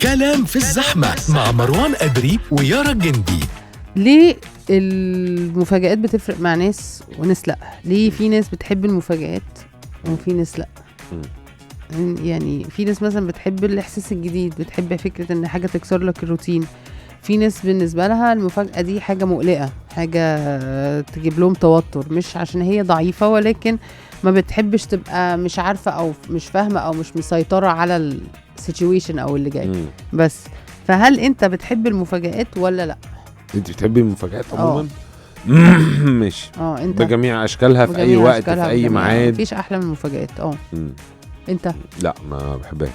كلام في الزحمة مع مروان أدري ويارا الجندي. ليه المفاجآت بتفرق مع ناس وناس لا؟ ليه في ناس بتحب المفاجآت وفي ناس لا؟ يعني في ناس مثلا بتحب الإحساس الجديد، بتحب فكرة ان حاجة تكسر لك الروتين. في ناس بالنسبة لها المفاجأة دي حاجة مقلقة، حاجة تجيب لهم توتر، مش عشان هي ضعيفة ولكن ما بتحبش تبقى مش عارفة او مش فاهمة او مش مسيطرة على السيتويشن او اللي جاي. بس فهل انت بتحب المفاجآت ولا لا؟ انت بتحبي المفاجآت عموما؟ ماشي. انت بجميع اشكالها في اي وقت في اي ميعاد، مفيش احلى من المفاجآت. انت لا ما بحبهاش.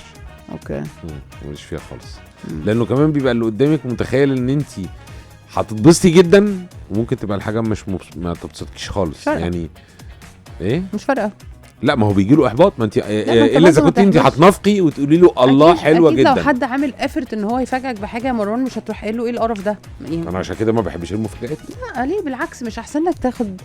اوكي. مش فيها خالص. لانه كمان بيبقى اللي قدامك متخيل ان انت هتتبسطي جدا وممكن تبقى الحاجه ما تبسطكيش خالص. يعني ايه مش فارقه. لا ما هو بيجي له احباط. ما انت الا اذا كنت انت هتنافقي وتقولي له الله حلوه أكيد جدا. لو حد عامل افرت ان هو يفاجئك بحاجه يا مروان مش هتروح قايل له ايه القرف ده يعني. انا عشان كده ما بحبش المفاجآت. لا ليه؟ بالعكس، مش احسن لك تاخد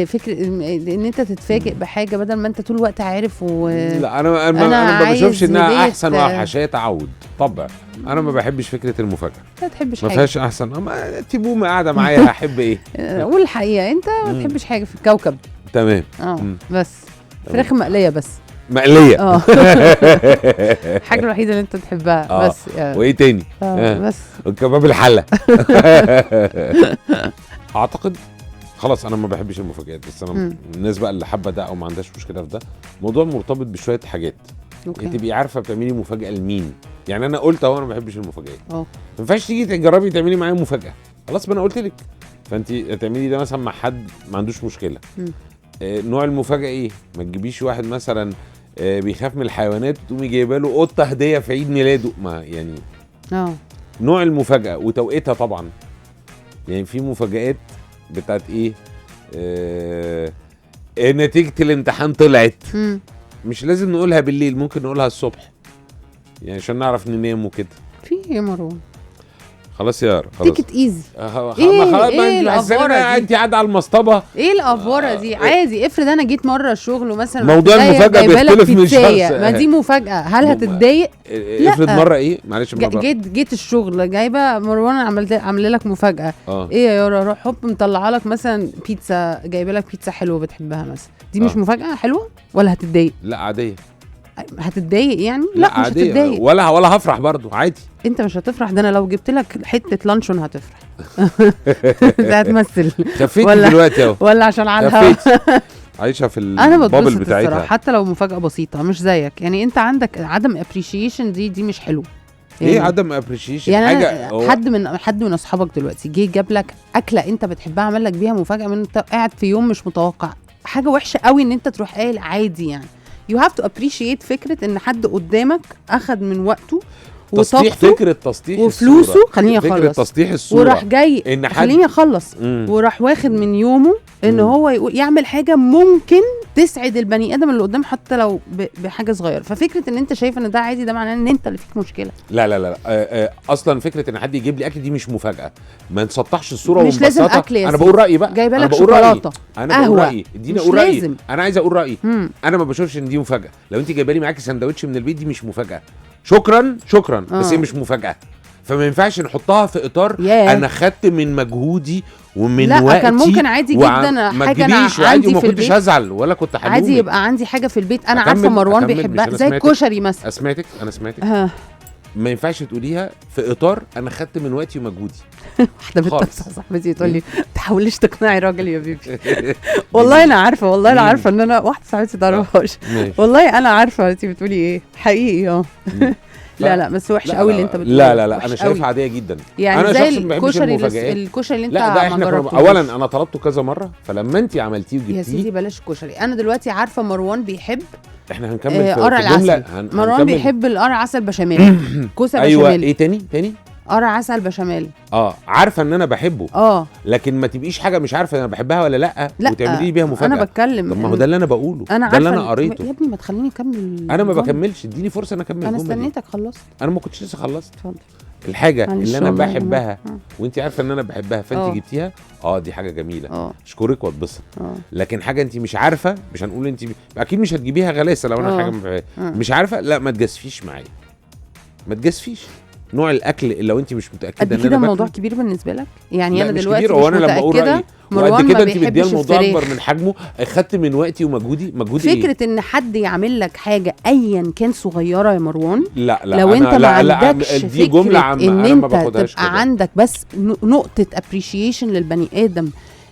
فكره ان انت تتفاجئ بحاجه بدل ما انت طول الوقت عارف لا انا ما بشوفش انها احسن وحشايه تعود طبع. انا ما بحبش فكره المفاجاه. ما تحبش ما حاجه فيهاش احسن. اما تبوم قاعده معايا هحب ايه؟ والحقيقه انت ما تحبش حاجه في الكوكب. تمام. بس فراخ مقليه بس. مقليه. الحاجه الوحيده اللي انت تحبها. بس وايه تاني؟ بس الكباب الحله. اعتقد خلاص انا ما بحبش المفاجآت. بس انا من الناس بقى اللي حابه ده او ما عندهاش مشكله في ده. موضوع مرتبط بشويه حاجات. انت تبقي عارفه بتعملي مفاجاه لمين. يعني انا قلت اهو انا ما بحبش المفاجآت. ما ينفعش تيجي تجربي تعملي معايا مفاجاه. خلاص ما انا قلت لك. فانت تعملي ده مثلا مع حد ما عندوش مشكله. نوع المفاجاه ايه؟ ما تجيبيش واحد مثلا بيخاف من الحيوانات تقومي جايبه له قطه هديه في عيد ميلاده. ما يعني نوع المفاجاه وتوقيتها طبعا. يعني في مفاجآت بتاعت ايه؟ نتيجه الامتحان طلعت. مش لازم نقولها بالليل، ممكن نقولها الصبح يعني عشان نعرف ننام وكده. في ايه يا مروان؟ خلاص يا يارا خلاص تيكت ايزي. خلاص ايه الافوره انت قاعده على المصطبه. ايه الافوره دي؟ عادي. افرض انا جيت مره الشغل ومثلا موضوع المفاجاه بيختلف من شخص. ما دي مفاجاه. هل هتتضايق؟ افرض مره ايه معلش جيت الشغل جايبه مروان عامله لك مفاجاه. ايه يا يارا؟ روح حب مطلعه لك مثلا بيتزا، جايبه لك بيتزا حلوه بتحبها مثلا. دي مش مفاجاه حلوه ولا هتتضايق؟ لا عاديه. هتتضايق يعني؟ لا مش هتتضايق ولا هفرح برضو عادي. انت مش هتفرح. ده انا لو جبت لك حته لانشون هتفرح. ده هتمثل. خفيت دلوقتي اهو ولا عشان على الهوا عايشه في البابل بتاعتها. حتى لو مفاجاه بسيطه مش زيك. يعني انت عندك عدم ابريشيشن. دي مش حلو. يعني ايه عدم ابريشيشن؟ يعني حاجه حد من اصحابك دلوقتي جه جاب لك اكله انت بتحبها، عمل لك بيها مفاجاه من انت قاعد في يوم مش متوقع. حاجه وحشه قوي ان انت تروح قايل عادي. يعني you have to appreciate فكرة ان حد قدامك اخد من وقته فكرة تسطيح وفلوسه. خليني اخلص. فكرة تسطيح الصورة وراح جاي إن خليني اخلص. وراح واخد من يومه ان هو يعمل حاجة ممكن تسعد البني ادم اللي قدام حتى لو بحاجة صغيرة. ففكرة ان انت شايف ان ده عادي ده معناه ان انت اللي فيك مشكلة. لا لا لا, لا. اصلا فكرة ان حد يجيب لي اكل دي مش مفاجأة. ما نسطحش الصورة مش لازم اكل يا انا بقول رأيي بقى. جايبه لك شوكولاتة انا بقول رأيي. اديني اقول رأيي. انا عايز اقول رأيي. انا ما بشوفش ان دي مفاجأة. لو انت جايبه لي معاكي سندوتش من البيت دي مش مفاجأة. شكرا بس هي مش مفاجأة. فما ينفعش نحطها في اطار انا خدت من مجهودي ومن لا وقتي. لا كان ممكن عادي جدا حاجه انا عندي وما كنتش هزعل ولا كنت حلومي. عادي يبقى عندي حاجه في البيت انا عارفه مروان بيحبها زي الكشري مثلا. انا سمعتك. ما ينفعش تقوليها في اطار انا خدت من وقتي ومجهودي. واحده بنت صاحبتي تقول لي ما تحاوليش تقنعي راجل يا بيبي. والله انا عارفه. والله انا عارفه ان انا واحده صاحبتي تعرفهاش. والله انا عارفه انت بتقولي ايه حقيقي. لا بس وحش قوي اللي انت بتقوله. لا انا شايفها عاديه جدا. يعني انا زي شخص ما بحبش المفاجآت. الكشري اللي انت ما جربتوش. اولا انا طلبته كذا مره فلما انت عملتيه وجبتيه يا سيدي بلاش كشري. انا دلوقتي عارفه مروان بيحب احنا هنكمل قرع العسل. مروان بيحب القرع عسل بشاميل. كوسه ايوه بشاميل. ايه تاني قرع عسل بشاميل. عارفه ان انا بحبه. لكن ما تبقيش حاجه مش عارفه انا بحبها ولا لا وتعملي لي بيها مفاجاه. انا بتكلم. طب ما هو ده اللي انا بقوله. ده اللي انا قريته. يا ابني ما تخليني اكمل. انا ما بكملش. اديني فرصه انا اكمل. انا استنيتك خلصت. انا ما كنتش لسه خلصت. اتفضل. الحاجه اللي انا بحبها وانت عارفه ان انا بحبها فانت جبتيها. دي حاجه جميله. اشكرك واتبسط. لكن حاجه انت مش عارفه مش هنقول انت اكيد مش هتجيبيها غلاسه. لو انا حاجه مش عارفه لا ما تجازفيش معايا. ما تجازفيش. نوع الاكل اللي لو انت مش متاكده قد كده الموضوع كبير بالنسبه لك يعني؟ لا انا مش دلوقتي كبير. مش هو انا لما اقول متاكده رايي مروان وقد ما كده انت مديه بيحبش الموضوع الفراخ. اكبر من حجمه، اخدت من وقتي ومجهودي فكره ان حد يعمل لك حاجه ايا كان صغيره يا مروان، لا لو انت ما عندكش دي جمله عامه ان انا ما انت باخدهاش تبقى كده. عندك بس نقطه ابريشيشن للبني ادم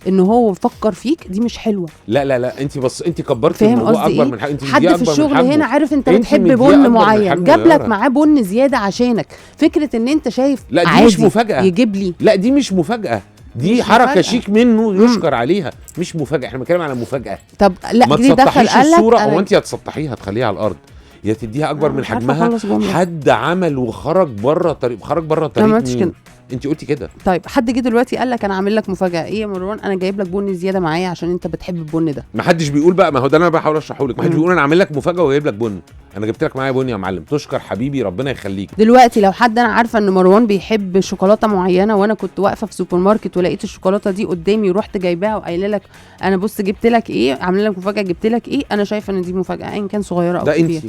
ان هو فكر فيك، دي مش حلوه. لا انت بص، انت كبرت فاهم الموضوع قصدي اكبر إيه؟ من حجمه. انت حد مديه في أكبر الشغل من حجمه. هنا عارف انت انت بتحب مديه بن أكبر من معين، حجمه جاب يا لك يارا. معاه بن زياده عشانك، فكره ان انت شايف لا دي عادي مش مفاجاه. يجيب لي، لا دي مش مفاجاه، دي مش حركه مفاجأة. شيك منه يشكر عليها، مش مفاجاه. احنا بنتكلم على مفاجاه. طب لا ما دي دخل تسطحيش قال لك الصوره، هو انت هتسطحيها تخليها على الارض يا تديها اكبر أنا من مش عارفة حجمها. أخلص جملة. حد عمل وخرج بره طريق، خرج بره ما طريق عملتش مين؟ كده. انت قلتي كده. طيب حد جه دلوقتي قال لك انا عامل لك مفاجاه، ايه يا مروان؟ انا جايب لك بن زياده معايا عشان انت بتحب البن ده. ما حدش بيقول بقى، ما هو ده اللي انا بحاول اشرحه لك. ما حدش مم. بيقول انا عامل لك مفاجاه وجايب لك بن. انا جبت لك معايا بن يا معلم، تشكر حبيبي، ربنا يخليك. دلوقتي لو حد انا عارفه ان مروان بيحب شوكولاته معينه، وانا كنت واقفه في سوبر ماركت ولقيت الشوكولاته دي قدامي ورحت جايباها وقايله لك انا بص جبت لك ايه، عامله لك مفاجاه جبت لك ايه، انا شايفه ان دي مفاجاه ايا كان صغيره او ده انت. كبيره.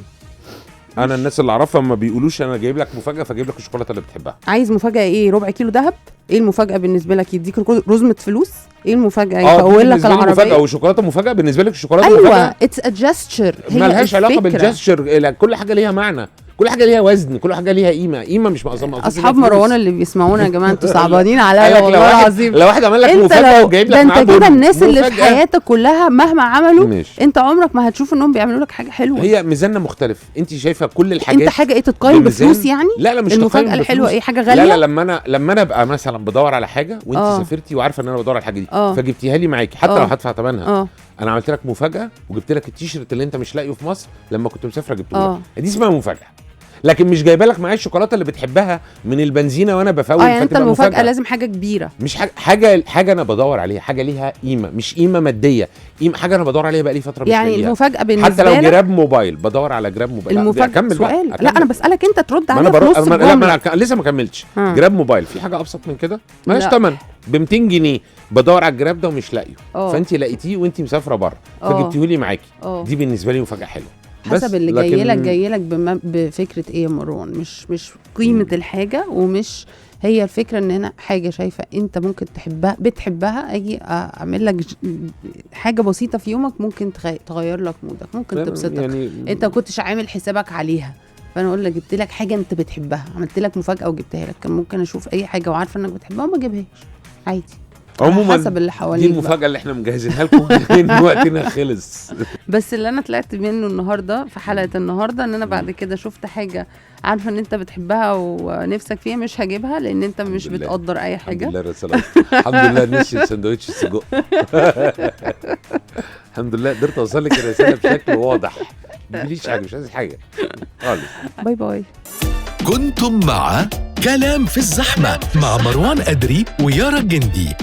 انا الناس اللي اعرفها ما بيقولوش انا جايب لك مفاجاه فجايب لك الشوكولاته اللي بتحبها. عايز مفاجاه ايه؟ ربع كيلو ذهب؟ ايه المفاجاه بالنسبه لك؟ يديك رزمه فلوس؟ ايه المفاجاه؟ دي يفول لك بالنسبة لي مفاجاه، العربيه؟ والشوكولاته مفاجاه بالنسبه لك. الشوكولاته ايوه مفاجاه، اتس ا جستشر، مالهاش علاقه بالجستشر. كل حاجه ليها معنى، كل حاجه ليها وزن، كل حاجه ليها قيمه مش مقصود. اصحاب مروان اللي بيسمعونا يا جماعه انتوا صعبانين عليا والله العظيم. لو واحد عمل لك مفاجاه وجايب لك ده معاه انت كده بن، الناس اللي في مفاجأة. حياتك كلها مهما عملوا ماشي. انت عمرك ما هتشوف انهم بيعملوا لك حاجه حلوه. هي ميزاننا مختلف. انت شايفه كل الحاجات انت حاجه ايه تتقيم بميزان؟ بفلوس يعني؟ لا مش المفاجاه تقييم الحلوه بفلوس. ايه؟ حاجه غاليه؟ لا لما انا ابقى مثلا بدور على حاجه وانت سافرتي وعارفه ان انا بدور على الحاجه دي فجبتيها لي معاكي حتى لو هدفع ثمنها، انا عملت لك مفاجاه وجبت لك التيشيرت اللي انت مش لاقيه في مصر لما كنت مسافره جبته لك. دي اسمها مفاجاه. لكن مش جايبه لك معايا الشوكولاته اللي بتحبها من البنزينه وانا بفول. يعني انت المفاجاه لازم حاجه كبيره، مش حاجه انا بدور عليها، حاجه ليها قيمه، مش قيمه ماديه، قيمه حاجه انا بدور عليها بقى لي فتره. يعني مش لاقيها. المفاجاه بالنسبه حتى لو لك جراب موبايل بدور على جراب موبايل. المفاجاه سؤال. لا انا بسالك انت ترد عليا في نص لا ما انا لسه ما كملتش. جراب موبايل في حاجه ابسط من كده؟ مالهاش ثمن، ب 200 جنيه بدور على الجراب ده ومش لاقيه، فانت لقيتيه وانت مسافره بره فجبتيه لي معاكي. دي بالنسبه لي مفاجاه حلوه. حسب اللي جاي لك بفكره ايه يا مروان؟ مش قيمه الحاجه، ومش هي الفكره ان انا حاجه شايفه انت ممكن بتحبها اجي اعمل لك حاجه بسيطه في يومك ممكن تغير لك مودك، ممكن تبسطك يعني. انت ما كنتش عامل حسابك عليها، فانا اقول لك جبت لك حاجه انت بتحبها، عملت لك مفاجاه وجبتها لك. كان ممكن اشوف اي حاجه وعارفه انك بتحبها وما اجيبهاش عادي. عموما حسب اللي حواليك. دي المفاجاه اللي احنا مجهزينها لكم لان وقتنا خلص. بس اللي انا طلعت منه النهارده في حلقه النهارده ان انا بعد كده شفت حاجه عارفه ان انت بتحبها ونفسك فيها مش هجيبها لان انت مش بتقدر اي حاجه. الحمد لله الرساله. الحمد لله نسي سندوتش السجق. الحمد لله قدرت اوصل لك الرساله بشكل واضح. ما تجيليش حاجه، مش عايز حاجه خالص. باي باي. كنتم مع كلام في الزحمه مع مروان أدري ويارا الجندي.